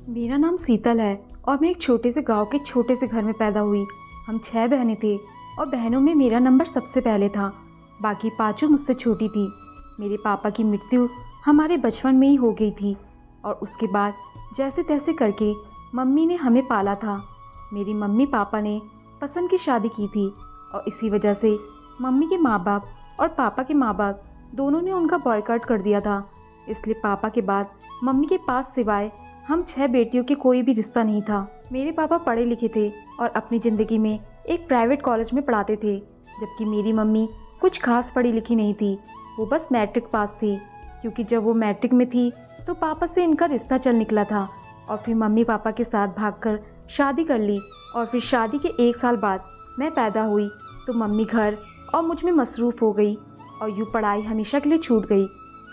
मेरा नाम शीतल है और मैं एक छोटे से गांव के छोटे से घर में पैदा हुई। हम 6 बहनें थे और बहनों में मेरा नंबर सबसे पहले था। बाकी पांचों मुझसे छोटी थी। मेरे पापा की मृत्यु हमारे बचपन में ही हो गई थी और उसके बाद जैसे तैसे करके मम्मी ने हमें पाला था। मेरी मम्मी पापा ने पसंद की शादी की थी और इसी वजह से मम्मी के माँ बाप और पापा के माँ बाप दोनों ने उनका बॉयकॉट कर दिया था। इसलिए पापा के बाद मम्मी के पास सिवाय हम 6 बेटियों के कोई भी रिश्ता नहीं था। मेरे पापा पढ़े लिखे थे और अपनी ज़िंदगी में एक प्राइवेट कॉलेज में पढ़ाते थे, जबकि मेरी मम्मी कुछ खास पढ़ी लिखी नहीं थी। वो बस मैट्रिक पास थी, क्योंकि जब वो मैट्रिक में थी तो पापा से इनका रिश्ता चल निकला था और फिर मम्मी पापा के साथ भागकर शादी कर ली। और फिर शादी के 1 साल बाद मैं पैदा हुई तो मम्मी घर और मुझ में मसरूफ़ हो गई और यूँ पढ़ाई हमेशा के लिए छूट गई।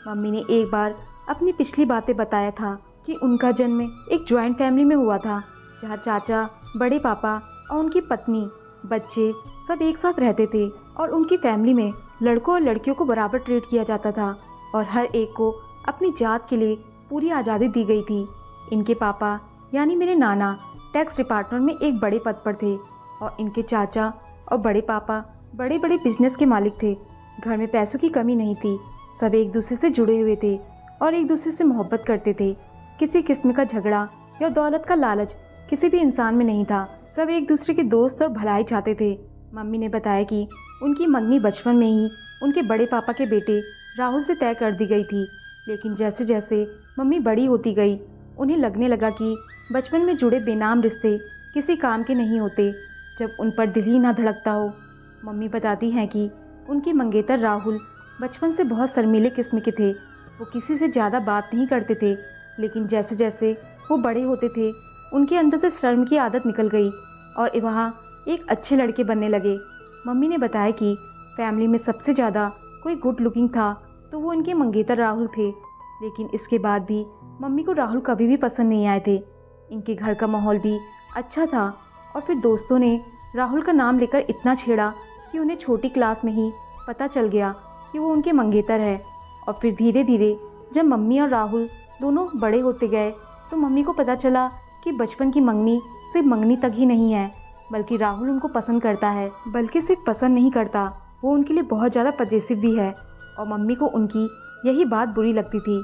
मम्मी ने एक बार अपनी पिछली बातें बताया था कि उनका जन्म एक जॉइंट फैमिली में हुआ था, जहाँ चाचा, बड़े पापा और उनकी पत्नी, बच्चे सब एक साथ रहते थे और उनकी फैमिली में लड़कों और लड़कियों को बराबर ट्रीट किया जाता था और हर एक को अपनी जात के लिए पूरी आज़ादी दी गई थी। इनके पापा यानी मेरे नाना टैक्स डिपार्टमेंट में एक बड़े पद पर थे और इनके चाचा और बड़े पापा बड़े बड़े बिजनेस के मालिक थे। घर में पैसों की कमी नहीं थी, सब एक दूसरे से जुड़े हुए थे और एक दूसरे से मोहब्बत करते थे। किसी किस्म का झगड़ा या दौलत का लालच किसी भी इंसान में नहीं था। सब एक दूसरे के दोस्त और भलाई चाहते थे। मम्मी ने बताया कि उनकी मंगनी बचपन में ही उनके बड़े पापा के बेटे राहुल से तय कर दी गई थी, लेकिन जैसे जैसे मम्मी बड़ी होती गई उन्हें लगने लगा कि बचपन में जुड़े बेनाम रिश्ते किसी काम के नहीं होते जब उन पर दिल ही ना धड़कता हो। मम्मी बताती हैं कि उनके मंगेतर राहुल बचपन से बहुत शर्मीले किस्म के थे। वो किसी से ज़्यादा बात नहीं करते थे, लेकिन जैसे जैसे वो बड़े होते थे उनके अंदर से शर्म की आदत निकल गई और वहाँ एक अच्छे लड़के बनने लगे। मम्मी ने बताया कि फैमिली में सबसे ज़्यादा कोई गुड लुकिंग था तो वो उनके मंगेतर राहुल थे, लेकिन इसके बाद भी मम्मी को राहुल कभी भी पसंद नहीं आए थे। इनके घर का माहौल भी अच्छा था और फिर दोस्तों ने राहुल का नाम लेकर इतना छेड़ा कि उन्हें छोटी क्लास में ही पता चल गया कि वो उनके मंगेतर है। और फिर धीरे धीरे जब मम्मी और राहुल दोनों बड़े होते गए तो मम्मी को पता चला कि बचपन की मंगनी सिर्फ मंगनी तक ही नहीं है, बल्कि राहुल उनको पसंद करता है। बल्कि सिर्फ पसंद नहीं करता, वो उनके लिए बहुत ज़्यादा पजेसिव भी है और मम्मी को उनकी यही बात बुरी लगती थी।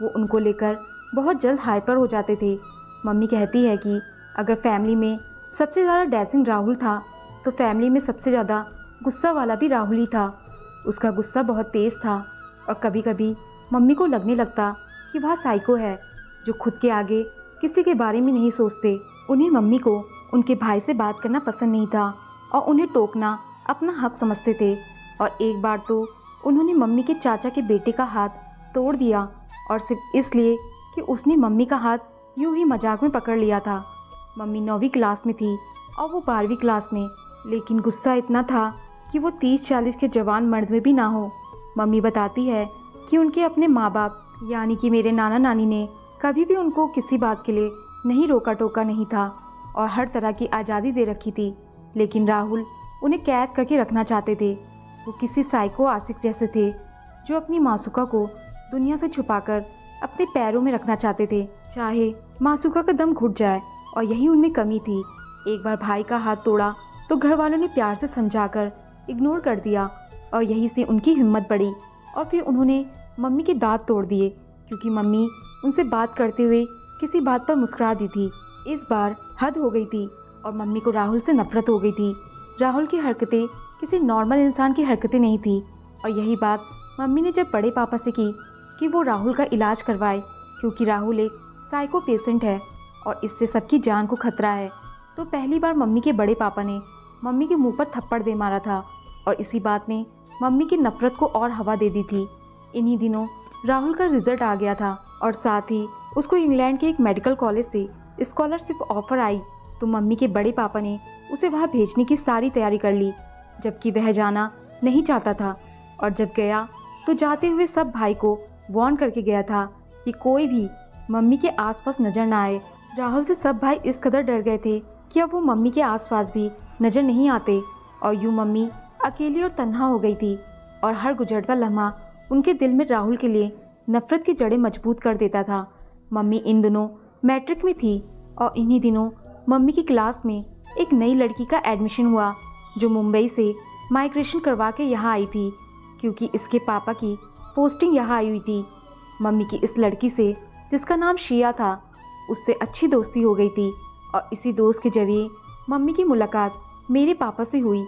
वो उनको लेकर बहुत जल्द हाइपर हो जाते थे। मम्मी कहती है कि अगर फैमिली में सबसे ज़्यादा डैशिंग राहुल था तो फैमिली में सबसे ज़्यादा गुस्सा वाला भी राहुल ही था। उसका गुस्सा बहुत तेज़ था और कभी कभी मम्मी को लगने लगता कि वह साइको है जो खुद के आगे किसी के बारे में नहीं सोचते। उन्हें मम्मी को उनके भाई से बात करना पसंद नहीं था और उन्हें टोकना अपना हक समझते थे। और एक बार तो उन्होंने मम्मी के चाचा के बेटे का हाथ तोड़ दिया और सिर्फ इसलिए कि उसने मम्मी का हाथ यूं ही मजाक में पकड़ लिया था। मम्मी 9वीं क्लास में थी और वो 12वीं क्लास में, लेकिन गुस्सा इतना था कि वो 30-40 के जवान मर्द में भी ना हो। मम्मी बताती है कि उनके अपने माँ बाप यानी कि मेरे नाना नानी ने कभी भी उनको किसी बात के लिए नहीं रोका टोका नहीं था और हर तरह की आज़ादी दे रखी थी, लेकिन राहुल उन्हें कैद करके रखना चाहते थे। वो किसी साइको आशिक जैसे थे जो अपनी मासूका को दुनिया से छुपाकर अपने पैरों में रखना चाहते थे, चाहे मासूका का दम घुट जाए, और यही उनमें कमी थी। एक बार भाई का हाथ तोड़ा तो घर वालों ने प्यार से समझाकर इग्नोर कर दिया और यहीं से उनकी हिम्मत बढ़ी और फिर उन्होंने मम्मी के दांत तोड़ दिए, क्योंकि मम्मी उनसे बात करते हुए किसी बात पर मुस्कुरा दी थी। इस बार हद हो गई थी और मम्मी को राहुल से नफरत हो गई थी। राहुल की हरकतें किसी नॉर्मल इंसान की हरकतें नहीं थी और यही बात मम्मी ने जब बड़े पापा से की कि वो राहुल का इलाज करवाए, क्योंकि राहुल एक साइको पेशेंट है और इससे सबकी जान को खतरा है, तो पहली बार मम्मी के बड़े पापा ने मम्मी के मुंह पर थप्पड़ दे मारा था और इसी बात ने मम्मी की नफरत को और हवा दे दी थी। इन्हीं दिनों राहुल का रिजल्ट आ गया था और साथ ही उसको इंग्लैंड के एक मेडिकल कॉलेज से स्कॉलरशिप ऑफर आई, तो मम्मी के बड़े पापा ने उसे वहाँ भेजने की सारी तैयारी कर ली, जबकि वह जाना नहीं चाहता था। और जब गया तो जाते हुए सब भाई को वार्न करके गया था कि कोई भी मम्मी के आसपास नज़र ना आए। राहुल से सब भाई इस कदर डर गए थे कि अब वो मम्मी के आसपास भी नज़र नहीं आते और यूँ मम्मी अकेली और तन्हा हो गई थी और हर गुजरता लम्हा उनके दिल में राहुल के लिए नफ़रत की जड़ें मजबूत कर देता था। मम्मी इन दिनों मैट्रिक में थी और इन्हीं दिनों मम्मी की क्लास में एक नई लड़की का एडमिशन हुआ जो मुंबई से माइग्रेशन करवा के यहाँ आई थी, क्योंकि इसके पापा की पोस्टिंग यहाँ आई हुई थी। मम्मी की इस लड़की से, जिसका नाम शिया था, उससे अच्छी दोस्ती हो गई थी और इसी दोस्त के जरिए मम्मी की मुलाकात मेरे पापा से हुई।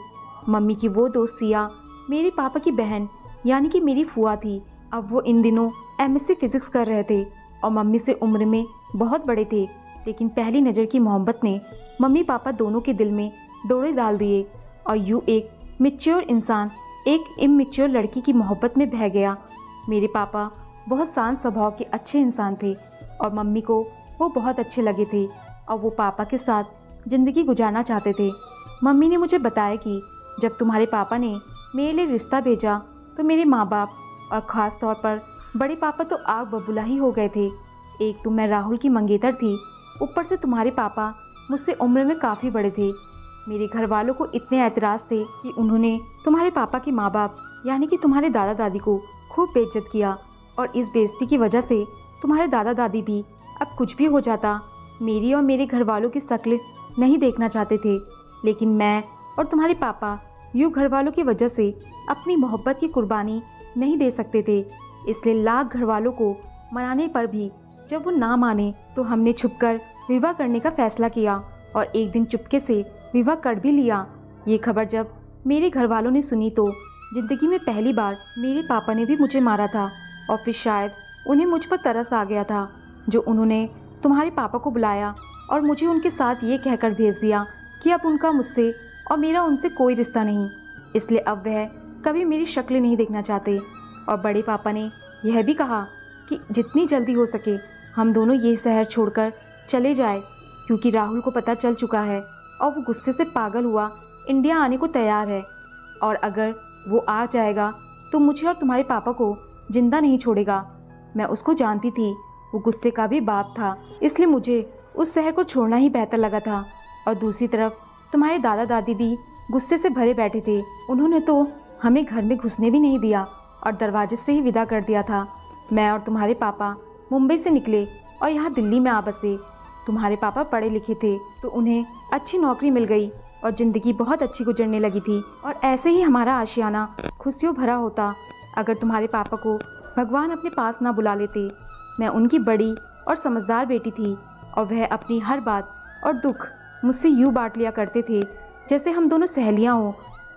मम्मी की वो दोस्त सिया मेरे पापा की बहन यानी कि मेरी फुआ थी। अब वो इन दिनों एमएससी फिजिक्स कर रहे थे और मम्मी से उम्र में बहुत बड़े थे, लेकिन पहली नज़र की मोहब्बत ने मम्मी पापा दोनों के दिल में डोरे डाल दिए और यूँ एक मैच्योर इंसान एक इमैच्योर लड़की की मोहब्बत में बह गया। मेरे पापा बहुत शांत स्वभाव के अच्छे इंसान थे और मम्मी को वो बहुत अच्छे लगे थे और वो पापा के साथ ज़िंदगी गुजारना चाहते थे। मम्मी ने मुझे बताया कि जब तुम्हारे पापा ने मेरे लिए रिश्ता भेजा तो मेरे माँ बाप और ख़ास तौर पर बड़े पापा तो आग बबूला ही हो गए थे। एक तो मैं राहुल की मंगेतर थी, ऊपर से तुम्हारे पापा मुझसे उम्र में काफ़ी बड़े थे। मेरे घर वालों को इतने ऐतराज़ थे कि उन्होंने तुम्हारे पापा के माँ बाप यानी कि तुम्हारे दादा दादी को खूब बेइज्जत किया और इस बेइज्जती की वजह से तुम्हारे दादा दादी भी अब कुछ भी हो जाता मेरी और मेरे घर वालों की शक्ल नहीं देखना चाहते थे। लेकिन मैं और तुम्हारे पापा यूँ घर वालों की वजह से अपनी मोहब्बत की कुर्बानी नहीं दे सकते थे, इसलिए लाख घर वालों को मनाने पर भी जब वो ना माने तो हमने छुपकर विवाह करने का फैसला किया और एक दिन चुपके से विवाह कर भी लिया। ये खबर जब मेरे घर वालों ने सुनी तो ज़िंदगी में पहली बार मेरे पापा ने भी मुझे मारा था और फिर शायद उन्हें मुझ पर तरस आ गया था जो उन्होंने तुम्हारे पापा को बुलाया और मुझे उनके साथ ये कहकर भेज दिया कि अब उनका मुझसे और मेरा उनसे कोई रिश्ता नहीं, इसलिए अब वह कभी मेरी शक्ल नहीं देखना चाहते। और बड़े पापा ने यह भी कहा कि जितनी जल्दी हो सके हम दोनों ये शहर छोड़कर चले जाए, क्योंकि राहुल को पता चल चुका है और वो गुस्से से पागल हुआ इंडिया आने को तैयार है और अगर वो आ जाएगा तो मुझे और तुम्हारे पापा को जिंदा नहीं छोड़ेगा। मैं उसको जानती थी, वो गुस्से का भी बाप था, इसलिए मुझे उस शहर को छोड़ना ही बेहतर लगा था। और दूसरी तरफ तुम्हारे दादा दादी भी गुस्से से भरे बैठे थे। उन्होंने तो हमें घर में घुसने भी नहीं दिया और दरवाजे से ही विदा कर दिया था। मैं और तुम्हारे पापा मुंबई से निकले और यहाँ दिल्ली में आ बसे। तुम्हारे पापा पढ़े लिखे थे तो उन्हें अच्छी नौकरी मिल गई और ज़िंदगी बहुत अच्छी गुजरने लगी थी और ऐसे ही हमारा आशियाना खुशियों भरा होता अगर तुम्हारे पापा को भगवान अपने पास ना बुला लेते। मैं उनकी बड़ी और समझदार बेटी थी और वह अपनी हर बात और दुख मुझसे यूँ बांट लिया करते थे जैसे हम दोनों सहेलियाँ हों।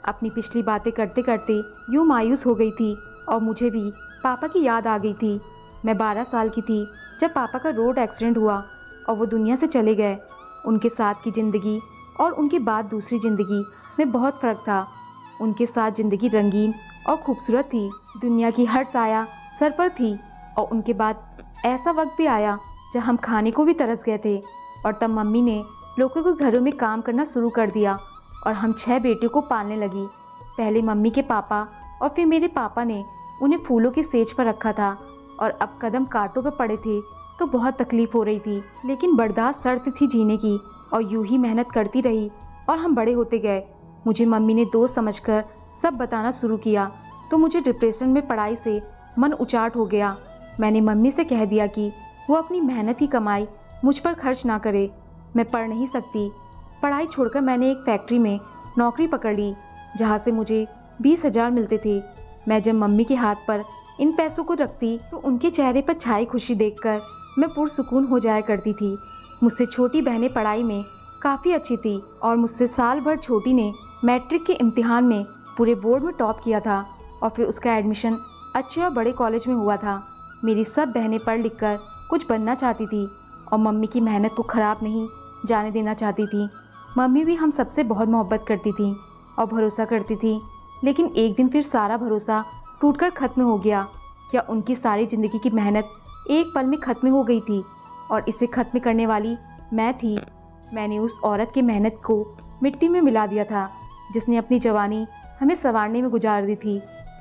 अपनी पिछली बातें करते करते यूँ मायूस हो गई थी और मुझे भी पापा की याद आ गई थी। मैं 12 साल की थी जब पापा का रोड एक्सीडेंट हुआ और वो दुनिया से चले गए। उनके साथ की ज़िंदगी और उनके बाद दूसरी ज़िंदगी में बहुत फ़र्क था। उनके साथ ज़िंदगी रंगीन और खूबसूरत थी, दुनिया की हर साया सर पर थी और उनके बाद ऐसा वक्त भी आया जब हम खाने को भी तरस गए थे और तब मम्मी ने लोगों के घरों में काम करना शुरू कर दिया और हम 6 बेटियों को पालने लगी। पहले मम्मी के पापा और फिर मेरे पापा ने उन्हें फूलों की सेज पर रखा था और अब कदम कांटों पर पड़े थे तो बहुत तकलीफ़ हो रही थी, लेकिन बर्दाश्त शर्त थी जीने की और यूं ही मेहनत करती रही और हम बड़े होते गए। मुझे मम्मी ने दोस्त समझकर सब बताना शुरू किया तो मुझे डिप्रेशन में पढ़ाई से मन उचाट हो गया। मैंने मम्मी से कह दिया कि वो अपनी मेहनत की कमाई मुझ पर खर्च ना करे, मैं पढ़ नहीं सकती। पढ़ाई छोड़कर मैंने एक फैक्ट्री में नौकरी पकड़ ली जहाँ से मुझे 20,000 मिलते थे। मैं जब मम्मी के हाथ पर इन पैसों को रखती तो उनके चेहरे पर छाई खुशी देखकर मैं पुरसुकून हो जाया करती थी। मुझसे छोटी बहनें पढ़ाई में काफ़ी अच्छी थी और मुझसे साल भर छोटी ने मैट्रिक के इम्तिहान में पूरे बोर्ड में टॉप किया था और फिर उसका एडमिशन अच्छे और बड़े कॉलेज में हुआ था। मेरी सब बहनें पढ़ लिख कर कुछ बनना चाहती थी और मम्मी की मेहनत को ख़राब नहीं जाने देना चाहती थी। मम्मी भी हम सबसे बहुत मोहब्बत करती थी और भरोसा करती थी, लेकिन एक दिन फिर सारा भरोसा टूटकर ख़त्म हो गया। क्या उनकी सारी ज़िंदगी की मेहनत एक पल में ख़त्म हो गई थी और इसे ख़त्म करने वाली मैं थी। मैंने उस औरत की मेहनत को मिट्टी में मिला दिया था जिसने अपनी जवानी हमें संवारने में गुजार दी थी।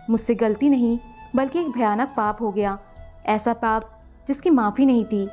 मुझसे गलती नहीं बल्कि एक भयानक पाप हो गया, ऐसा पाप जिसकी माफ़ी नहीं थी।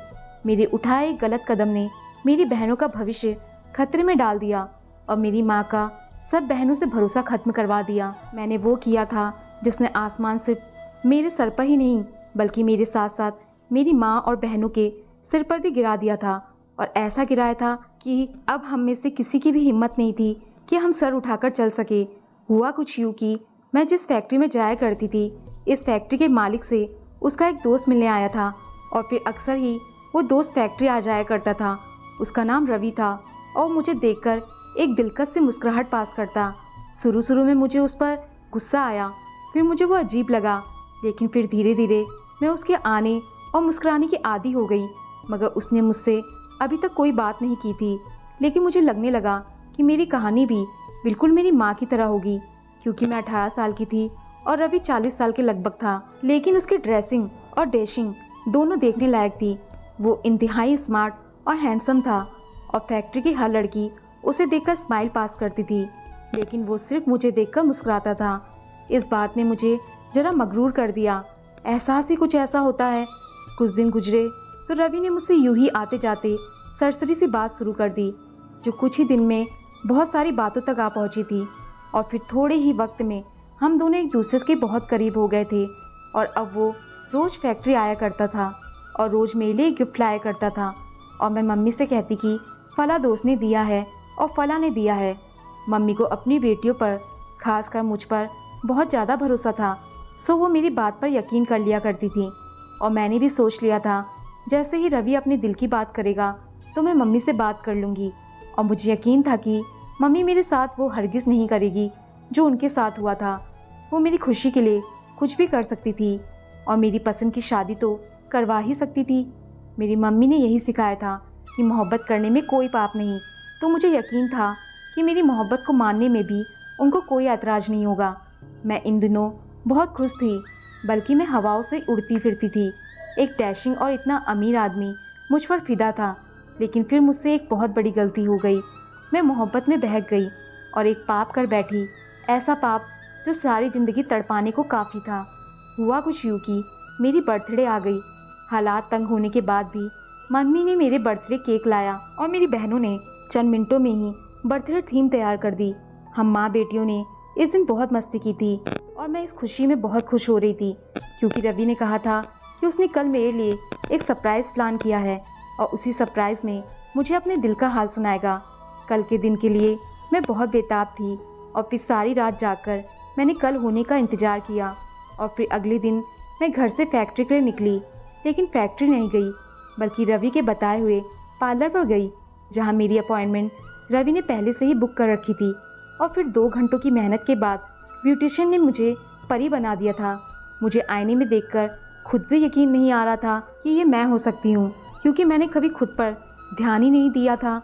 मेरे उठाए एक गलत कदम ने मेरी बहनों का भविष्य खतरे में डाल दिया और मेरी माँ का सब बहनों से भरोसा ख़त्म करवा दिया। मैंने वो किया था जिसने आसमान सिर्फ मेरे सर पर ही नहीं बल्कि मेरे साथ साथ मेरी माँ और बहनों के सिर पर भी गिरा दिया था, और ऐसा गिराया था कि अब हम में से किसी की भी हिम्मत नहीं थी कि हम सर उठाकर चल सके। हुआ कुछ यूँ कि मैं जिस फैक्ट्री में जाया करती थी, इस फैक्ट्री के मालिक से उसका एक दोस्त मिलने आया था, और फिर अक्सर ही वो दोस्त फैक्ट्री आ जाया करता था। उसका नाम रवि था, और मुझे देखकर एक दिलकश से मुस्कुराहट पास करता। शुरू में मुझे उस पर गुस्सा आया, फिर मुझे वो अजीब लगा, लेकिन फिर धीरे धीरे मैं उसके आने और मुस्कुराने की आदी हो गई। मगर उसने मुझसे अभी तक कोई बात नहीं की थी, लेकिन मुझे लगने लगा कि मेरी कहानी भी बिल्कुल मेरी माँ की तरह होगी, क्योंकि मैं 18 साल की थी और रवि 40 साल के लगभग था। लेकिन उसकी ड्रेसिंग और डैशिंग दोनों देखने लायक थी। वो इंतहाई स्मार्ट और हैंडसम था, और फैक्ट्री की हर लड़की उसे देखकर स्माइल पास करती थी, लेकिन वो सिर्फ मुझे देखकर मुस्कुराता था। इस बात ने मुझे जरा मगरूर कर दिया। एहसास ही कुछ ऐसा होता है। कुछ दिन गुजरे तो रवि ने मुझसे यूं ही आते जाते सरसरी सी बात शुरू कर दी, जो कुछ ही दिन में बहुत सारी बातों तक आ पहुंची थी। और फिर थोड़े ही वक्त में हम दोनों एक दूसरे के बहुत करीब हो गए थे। और अब वो रोज़ फैक्ट्री आया करता था और रोज़ मेरे लिए गिफ्ट लाया करता था, और मैं मम्मी से कहती कि फला दोस्त ने दिया है और फला ने दिया है। मम्मी को अपनी बेटियों पर, खासकर मुझ पर बहुत ज़्यादा भरोसा था, सो वो मेरी बात पर यकीन कर लिया करती थी। और मैंने भी सोच लिया था, जैसे ही रवि अपने दिल की बात करेगा तो मैं मम्मी से बात कर लूँगी। और मुझे यकीन था कि मम्मी मेरे साथ वो हरगिज़ नहीं करेगी जो उनके साथ हुआ था। वो मेरी खुशी के लिए कुछ भी कर सकती थी, और मेरी पसंद की शादी तो करवा ही सकती थी। मेरी मम्मी ने यही सिखाया था कि मोहब्बत करने में कोई पाप नहीं, तो मुझे यकीन था कि मेरी मोहब्बत को मानने में भी उनको कोई ऐतराज़ नहीं होगा। मैं इन दिनों बहुत खुश थी, बल्कि मैं हवाओं से उड़ती फिरती थी। एक डैशिंग और इतना अमीर आदमी मुझ पर फिदा था, लेकिन फिर मुझसे एक बहुत बड़ी गलती हो गई। मैं मोहब्बत में बहक गई और एक पाप कर बैठी, ऐसा पाप जो सारी ज़िंदगी तड़पाने को काफ़ी था। हुआ कुछ यूँ कि मेरी बर्थडे आ गई। हालात तंग होने के बाद भी मम्मी ने मेरे बर्थडे केक लाया, और मेरी बहनों ने चंद मिनटों में ही बर्थडे थीम तैयार कर दी। हम माँ बेटियों ने इस दिन बहुत मस्ती की थी, और मैं इस खुशी में बहुत खुश हो रही थी, क्योंकि रवि ने कहा था कि उसने कल मेरे लिए एक सरप्राइज़ प्लान किया है, और उसी सरप्राइज़ में मुझे अपने दिल का हाल सुनाएगा। कल के दिन के लिए मैं बहुत बेताब थी, और फिर सारी रात जागकर मैंने कल होने का इंतज़ार किया। और फिर अगले दिन मैं घर से फैक्ट्री के लिए निकली, लेकिन फैक्ट्री नहीं गई, बल्कि रवि के बताए हुए पार्लर पर गई, जहाँ मेरी अपॉइंटमेंट रवि ने पहले से ही बुक कर रखी थी। और फिर 2 घंटों की मेहनत के बाद ब्यूटिशियन ने मुझे परी बना दिया था। मुझे आईने में देखकर खुद भी यकीन नहीं आ रहा था कि ये मैं हो सकती हूँ, क्योंकि मैंने कभी खुद पर ध्यान ही नहीं दिया था।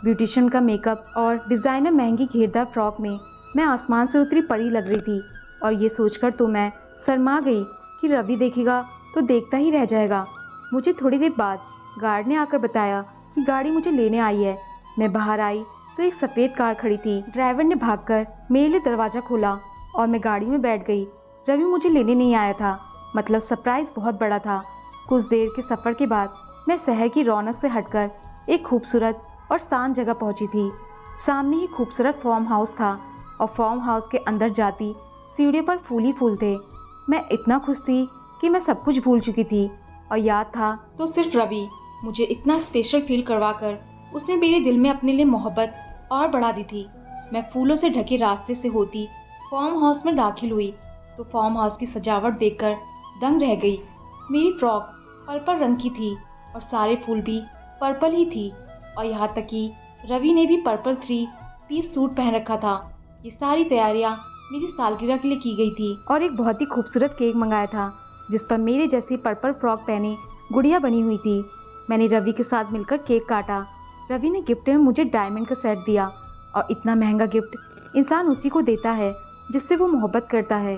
ब्यूटिशियन का मेकअप और डिज़ाइनर महंगी घेरदार फ्रॉक में मैं आसमान से उतरी परी लग रही थी, और ये सोचकर तो मैं शर्मा गई कि रवि देखेगा तो देखता ही रह जाएगा। मुझे थोड़ी देर बाद गार्ड ने आकर बताया कि गाड़ी मुझे लेने आई है। मैं बाहर आई तो एक सफ़ेद कार खड़ी थी। ड्राइवर ने भागकर मेरे लिए दरवाज़ा खोला और मैं गाड़ी में बैठ गई। रवि मुझे लेने नहीं आया था, मतलब सरप्राइज़ बहुत बड़ा था। कुछ देर के सफ़र के बाद मैं शहर की रौनक से हटकर एक खूबसूरत और शांत जगह पहुंची थी। सामने ही खूबसूरत फार्म हाउस था, और फार्म हाउस के अंदर जाती सीढ़ियों पर फूल ही फूल थे। मैं इतना खुश थी कि मैं सब कुछ भूल चुकी थी, और याद था तो सिर्फ रवि मुझे इतना स्पेशल फील करवाकर उसने मेरे दिल में अपने लिए मोहब्बत और बढ़ा दी थी। मैं फूलों से ढके रास्ते से होती फार्म हाउस में दाखिल हुई तो फार्म हाउस की सजावट देखकर दंग रह गई। मेरी फ्रॉक पर्पल रंग की थी और सारे फूल भी पर्पल ही थी, और यहाँ तक कि रवि ने भी पर्पल 3 पीस सूट पहन रखा था। ये सारी तैयारियाँ मेरी सालगिरह के लिए की गई थी, और एक बहुत ही खूबसूरत केक मंगाया था जिस पर मेरे जैसी पर्पल फ्रॉक पहने गुड़िया बनी हुई थी। मैंने रवि के साथ मिलकर केक काटा। रवि ने गिफ्ट में मुझे डायमंड का सेट दिया, और इतना महंगा गिफ्ट इंसान उसी को देता है जिससे वो मोहब्बत करता है।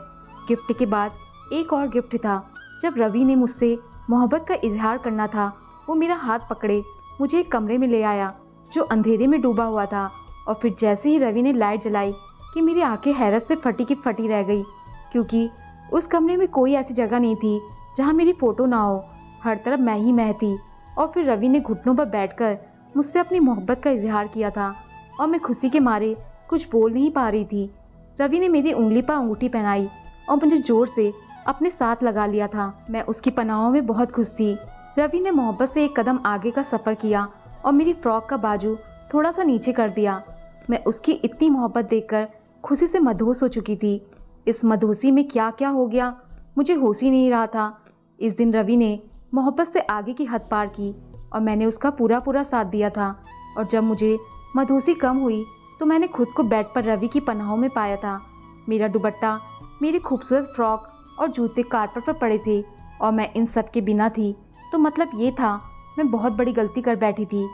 गिफ्ट के बाद एक और गिफ्ट था। जब रवि ने मुझसे मोहब्बत का इजहार करना था, वो मेरा हाथ पकड़े मुझे एक कमरे में ले आया जो अंधेरे में डूबा हुआ था। और फिर जैसे ही रवि ने लाइट जलाई कि मेरी आंखें हैरत से फटी की फटी रह गई, क्योंकि उस कमरे में कोई ऐसी जगह नहीं थी जहाँ मेरी फ़ोटो ना हो। हर तरफ मैं ही मैं थी। और फिर रवि ने घुटनों पर बैठकर मुझसे अपनी मोहब्बत का इजहार किया था, और मैं खुशी के मारे कुछ बोल नहीं पा रही थी। रवि ने मेरी उंगली पर अंगूठी पहनाई और मुझे ज़ोर से अपने साथ लगा लिया था। मैं उसकी पनाहों में बहुत खुश थी। रवि ने मोहब्बत से एक कदम आगे का सफ़र किया और मेरी फ्रॉक का बाजू थोड़ा सा नीचे कर दिया। मैं उसकी इतनी मोहब्बत देखकर खुशी से मदहोश हो चुकी थी। इस मदहोशी में क्या क्या हो गया मुझे होश ही नहीं रहा था। इस दिन रवि ने मोहब्बत से आगे की हद पार की और मैंने उसका पूरा पूरा साथ दिया था। और जब मुझे मदहोशी कम हुई तो मैंने खुद को बेड पर रवि की पनाहों में पाया था। मेरा दुपट्टा, मेरी खूबसूरत फ्रॉक और जूते कारपेट पर पड़े थे और मैं इन सब के बिना थी। तो मतलब ये था मैं बहुत बड़ी गलती कर बैठी थी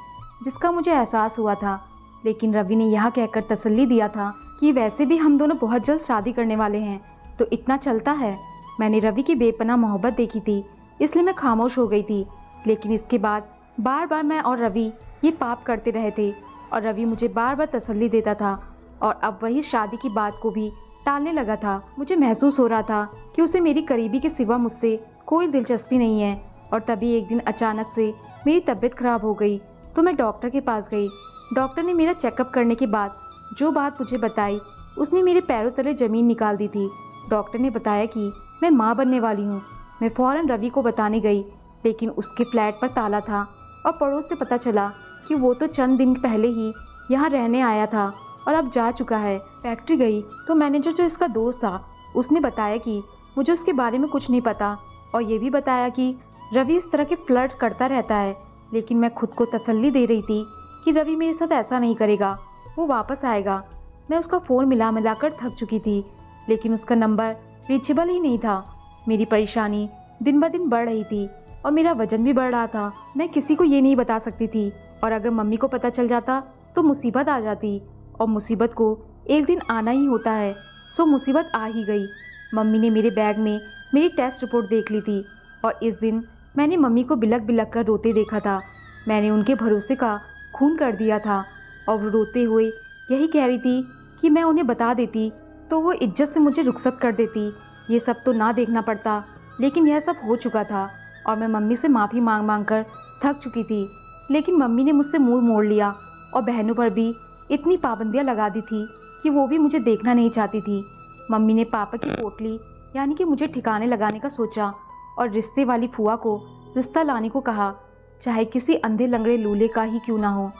जिसका मुझे एहसास हुआ था। लेकिन रवि ने यह कहकर तसल्ली दिया था कि वैसे भी हम दोनों बहुत जल्द शादी करने वाले हैं, तो इतना चलता है। मैंने रवि की बेपनाह मोहब्बत देखी थी, इसलिए मैं खामोश हो गई थी। लेकिन इसके बाद बार बार मैं और रवि ये पाप करते रहे थे और रवि मुझे बार बार तसल्ली देता था और अब वही शादी की बात को भी टालने लगा था। मुझे महसूस हो रहा था कि उसे मेरी करीबी के सिवा मुझसे कोई दिलचस्पी नहीं है। और तभी एक दिन अचानक से मेरी तबीयत खराब हो गई तो मैं डॉक्टर के पास गई। डॉक्टर ने मेरा चेकअप करने के बाद जो बात मुझे बताई उसने मेरे पैरों तले ज़मीन निकाल दी थी। डॉक्टर ने बताया कि मैं माँ बनने वाली हूँ। मैं फ़ौरन रवि को बताने गई, लेकिन उसके फ्लैट पर ताला था और पड़ोस से पता चला कि वो तो चंद दिन पहले ही यहाँ रहने आया था और अब जा चुका है। फैक्ट्री गई तो मैनेजर जो इसका दोस्त था उसने बताया कि मुझे उसके बारे में कुछ नहीं पता और ये भी बताया कि रवि इस तरह के फ्लर्ट करता रहता है। लेकिन मैं खुद को तसल्ली दे रही थी कि रवि मेरे साथ ऐसा नहीं करेगा, वो वापस आएगा। मैं उसका फ़ोन मिलाकर थक चुकी थी, लेकिन उसका नंबर रीचेबल ही नहीं था। मेरी परेशानी दिन ब दिन बढ़ रही थी और मेरा वजन भी बढ़ रहा था। मैं किसी को ये नहीं बता सकती थी और अगर मम्मी को पता चल जाता तो मुसीबत आ जाती और मुसीबत को एक दिन आना ही होता है। सो मुसीबत आ ही गई। मम्मी ने मेरे बैग में मेरी टेस्ट रिपोर्ट देख ली थी और इस दिन मैंने मम्मी को बिलक बिलक कर रोते देखा था। मैंने उनके भरोसे का खून कर दिया था और वो रोते हुए यही कह रही थी कि मैं उन्हें बता देती तो वो इज्जत से मुझे रुखसत कर देती। ये सब तो ना देखना पड़ता, लेकिन यह सब हो चुका था और मैं मम्मी से माफ़ी मांग कर थक चुकी थी। लेकिन मम्मी ने मुझसे मुंह मोड़ लिया और बहनों पर भी इतनी पाबंदियां लगा दी थी कि वो भी मुझे देखना नहीं चाहती थी। मम्मी ने पापा की पोटली यानी कि मुझे ठिकाने लगाने का सोचा और रिश्ते वाली फुआ को रिश्ता लाने को कहा, चाहे किसी अंधे लंगड़े लूले का ही क्यों ना हो।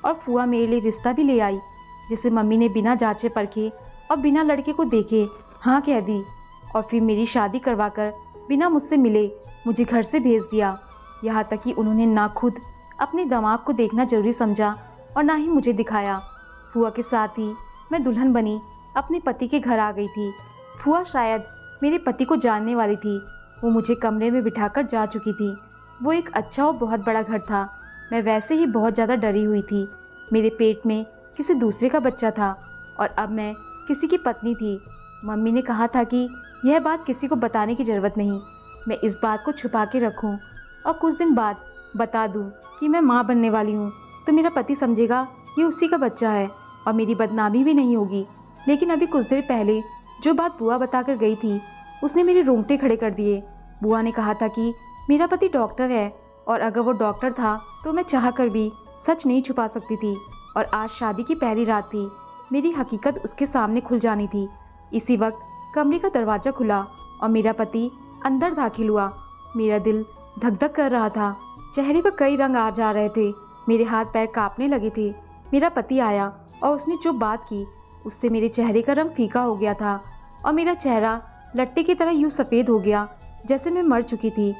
और फुआ मेरे लिए रिश्ता भी ले आई, जिसे मम्मी ने बिना जांचे परखे और बिना लड़के को देखे हाँ कह दी और फिर मेरी शादी करवाकर बिना मुझसे मिले मुझे घर से भेज दिया। यहाँ तक कि उन्होंने ना खुद अपने दामाद को देखना जरूरी समझा और ना ही मुझे दिखाया। फुआ के साथ ही मैं दुल्हन बनी अपने पति के घर आ गई थी। फुआ शायद मेरे पति को जानने वाली थी। वो मुझे कमरे में बिठाकर जा चुकी थी। वो एक अच्छा और बहुत बड़ा घर था। मैं वैसे ही बहुत ज़्यादा डरी हुई थी। मेरे पेट में किसी दूसरे का बच्चा था और अब मैं किसी की पत्नी थी। मम्मी ने कहा था कि यह बात किसी को बताने की ज़रूरत नहीं, मैं इस बात को छुपा के रखूं और कुछ दिन बाद बता दूं कि मैं माँ बनने वाली हूँ, तो मेरा पति समझेगा ये उसी का बच्चा है और मेरी बदनामी भी नहीं होगी। लेकिन अभी कुछ देर पहले जो बात बुआ बता कर गई थी उसने मेरे रोंगटे खड़े कर दिए। बुआ ने कहा था कि मेरा पति डॉक्टर है और अगर वो डॉक्टर था तो मैं चाह कर भी सच नहीं छुपा सकती थी। और आज शादी की पहली रात थी, मेरी हकीकत उसके सामने खुल जानी थी। इसी वक्त कमरे का दरवाज़ा खुला और मेरा पति अंदर दाखिल हुआ। मेरा दिल धक धक कर रहा था, चेहरे पर कई रंग आ जा रहे थे, मेरे हाथ पैर कांपने लगे थे। मेरा पति आया और उसने जो बात की उससे मेरे चेहरे का रंग फीका हो गया था और मेरा चेहरा लट्टे की तरह यूँ सफ़ेद हो गया जैसे मैं मर चुकी थी।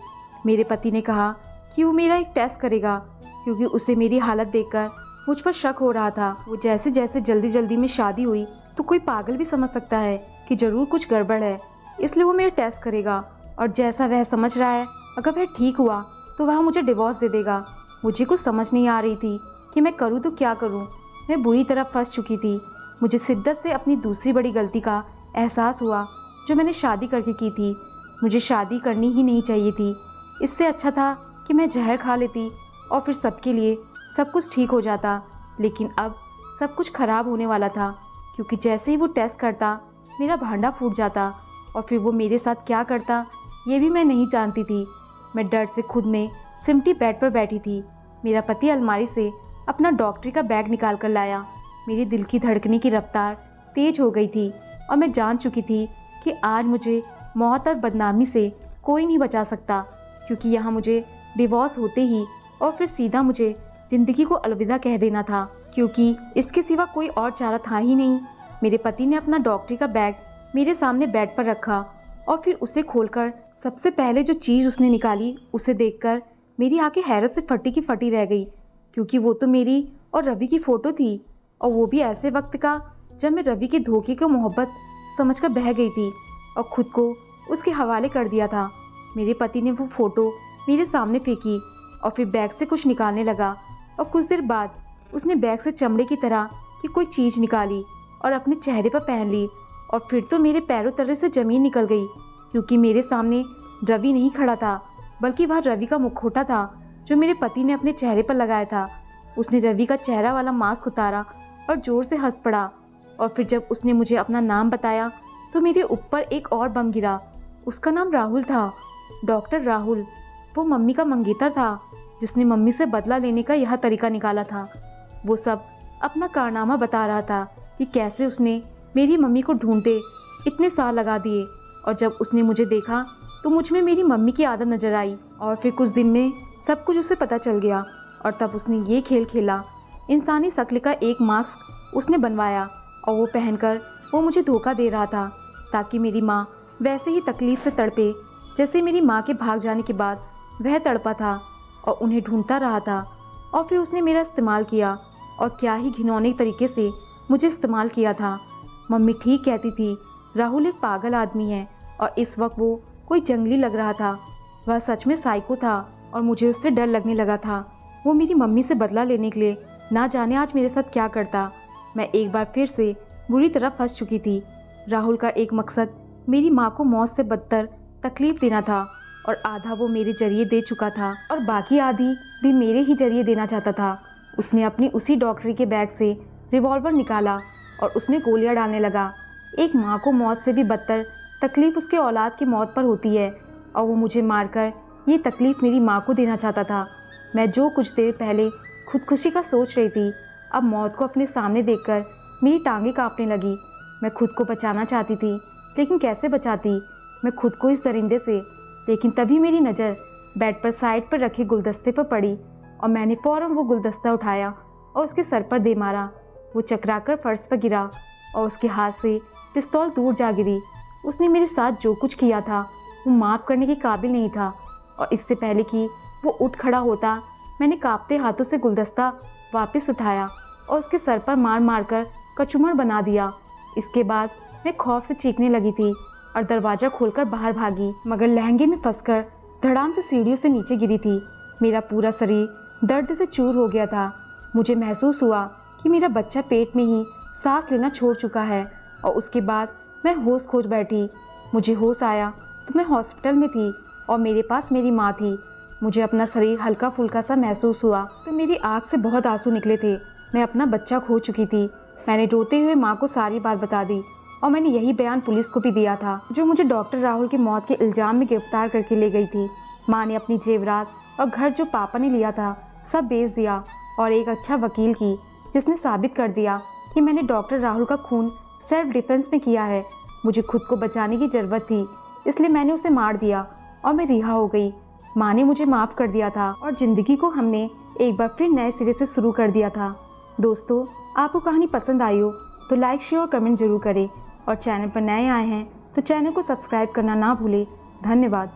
मेरे पति ने कहा कि वो मेरा एक टेस्ट करेगा, क्योंकि उसे मेरी हालत देखकर मुझ पर शक हो रहा था। वो जैसे जैसे जल्दी जल्दी में शादी हुई तो कोई पागल भी समझ सकता है कि ज़रूर कुछ गड़बड़ है, इसलिए वो मेरा टेस्ट करेगा और जैसा वह समझ रहा है अगर वह ठीक हुआ तो वह मुझे डिवोर्स दे देगा। मुझे कुछ समझ नहीं आ रही थी कि मैं करूँ तो क्या करूँ। मैं बुरी तरह फंस चुकी थी। मुझे शिद्दत से अपनी दूसरी बड़ी गलती का एहसास हुआ जो मैंने शादी करके की थी। मुझे शादी करनी ही नहीं चाहिए थी। इससे अच्छा था कि मैं जहर खा लेती और फिर सबके लिए सब कुछ ठीक हो जाता। लेकिन अब सब कुछ खराब होने वाला था, क्योंकि जैसे ही वो टेस्ट करता मेरा भांडा फूट जाता और फिर वो मेरे साथ क्या करता ये भी मैं नहीं जानती थी। मैं डर से खुद में सिमटी बेड पर बैठी थी। मेरा पति अलमारी से अपना डॉक्टरी का बैग निकाल कर लाया। मेरे दिल की धड़कने की रफ्तार तेज हो गई थी और मैं जान चुकी थी कि आज मुझे मौत और बदनामी से कोई नहीं बचा सकता, क्योंकि यहाँ मुझे डिवोर्स होते ही और फिर सीधा मुझे ज़िंदगी को अलविदा कह देना था, क्योंकि इसके सिवा कोई और चारा था ही नहीं। मेरे पति ने अपना डॉक्टरी का बैग मेरे सामने बेड पर रखा और फिर उसे खोलकर सबसे पहले जो चीज़ उसने निकाली उसे देखकर मेरी आंखें हैरत से फटी की फटी रह गई, क्योंकि वो तो मेरी और रवि की फ़ोटो थी, और वो भी ऐसे वक्त का जब मैं रवि के धोखे को मोहब्बत समझकर बह गई थी और खुद को उसके हवाले कर दिया था। मेरे पति ने वो फ़ोटो मेरे सामने फेंकी और फिर बैग से कुछ निकालने लगा, और कुछ देर बाद उसने बैग से चमड़े की तरह की कोई चीज़ निकाली और अपने चेहरे पर पहन ली, और फिर तो मेरे पैरों तले से ज़मीन निकल गई, क्योंकि मेरे सामने रवि नहीं खड़ा था, बल्कि वह रवि का मुखौटा था जो मेरे पति ने अपने चेहरे पर लगाया था। उसने रवि का चेहरा वाला मास्क उतारा और ज़ोर से हंस पड़ा, और फिर जब उसने मुझे अपना नाम बताया तो मेरे ऊपर एक और बम गिरा। उसका नाम राहुल था, डॉक्टर राहुल। वो मम्मी का मंगेतर था जिसने मम्मी से बदला लेने का यह तरीका निकाला था। वो सब अपना कारनामा बता रहा था कि कैसे उसने मेरी मम्मी को ढूंढते इतने साल लगा दिए, और जब उसने मुझे देखा तो मुझ में मेरी मम्मी की आदत नजर आई, और फिर कुछ दिन में सब कुछ उसे पता चल गया। और तब उसने ये खेल खेला। इंसानी शक्ल का एक मास्क उसने बनवाया और वो पहनकर वो मुझे धोखा दे रहा था, ताकि मेरी माँ वैसे ही तकलीफ़ से तड़पे जैसे मेरी माँ के भाग जाने के बाद वह तड़पा था और उन्हें ढूंढता रहा था। और फिर उसने मेरा इस्तेमाल किया, और क्या ही घिनौने तरीके से मुझे इस्तेमाल किया था। मम्मी ठीक कहती थी, राहुल एक पागल आदमी है, और इस वक्त वो कोई जंगली लग रहा था। वह सच में साइको था और मुझे उससे डर लगने लगा था। वो मेरी मम्मी से बदला लेने के लिए ना जाने आज मेरे साथ क्या करता। मैं एक बार फिर से बुरी तरह फंस चुकी थी। राहुल का एक मकसद मेरी माँ को मौत से बदतर तकलीफ देना था, और आधा वो मेरे जरिए दे चुका था और बाकी आधी भी मेरे ही जरिए देना चाहता था। उसने अपनी उसी डॉक्टरी के बैग से रिवॉल्वर निकाला और उसमें गोलियां डालने लगा। एक माँ को मौत से भी बदतर तकलीफ़ उसके औलाद की मौत पर होती है, और वो मुझे मारकर ये तकलीफ़ मेरी माँ को देना चाहता था। मैं जो कुछ देर पहले खुदकुशी का सोच रही थी, अब मौत को अपने सामने देखकर मेरी टांगें कांपने लगी। मैं खुद को बचाना चाहती थी, लेकिन कैसे बचाती मैं खुद को इस दरिंदे से। लेकिन तभी मेरी नज़र बेड पर साइड पर रखे गुलदस्ते पर पड़ी, और मैंने फ़ौरन वो गुलदस्ता उठाया और उसके सर पर दे मारा। वो चकराकर फर्श पर गिरा और उसके हाथ से पिस्तौल दूर जा गिरी। उसने मेरे साथ जो कुछ किया था वो माफ़ करने के काबिल नहीं था, और इससे पहले कि वो उठ खड़ा होता, मैंने कांपते हाथों से गुलदस्ता वापस उठाया और उसके सर पर मार मार कर कचूमर बना दिया। इसके बाद मैं खौफ से चीखने लगी थी और दरवाज़ा खोलकर बाहर भागी, मगर लहंगे में फंसकर धड़ाम से सीढ़ियों से नीचे गिरी थी। मेरा पूरा शरीर दर्द से चूर हो गया था। मुझे महसूस हुआ कि मेरा बच्चा पेट में ही सांस लेना छोड़ चुका है, और उसके बाद मैं होश खोज बैठी। मुझे होश आया तो मैं हॉस्पिटल में थी और मेरे पास मेरी माँ थी। मुझे अपना शरीर हल्का फुल्का सा महसूस हुआ तो मेरी आँख से बहुत आंसू निकले थे। मैं अपना बच्चा खो चुकी थी। मैंने रोते हुए माँ को सारी बात बता दी, और मैंने यही बयान पुलिस को भी दिया था, जो मुझे डॉक्टर राहुल की मौत के इल्ज़ाम में गिरफ्तार करके ले गई थी। माँ ने अपनी जेवरात और घर जो पापा ने लिया था सब बेच दिया, और एक अच्छा वकील की, जिसने साबित कर दिया कि मैंने डॉक्टर राहुल का खून सेल्फ डिफेंस में किया है। मुझे खुद को बचाने की ज़रूरत थी, इसलिए मैंने उसे मार दिया और मैं रिहा हो गई। माँ ने मुझे माफ़ कर दिया था और ज़िंदगी को हमने एक बार फिर नए सिरे से शुरू कर दिया था। दोस्तों, आपको कहानी पसंद आई हो तो लाइक, शेयर और कमेंट ज़रूर करें, और चैनल पर नए आए हैं तो चैनल को सब्सक्राइब करना ना भूलें। धन्यवाद।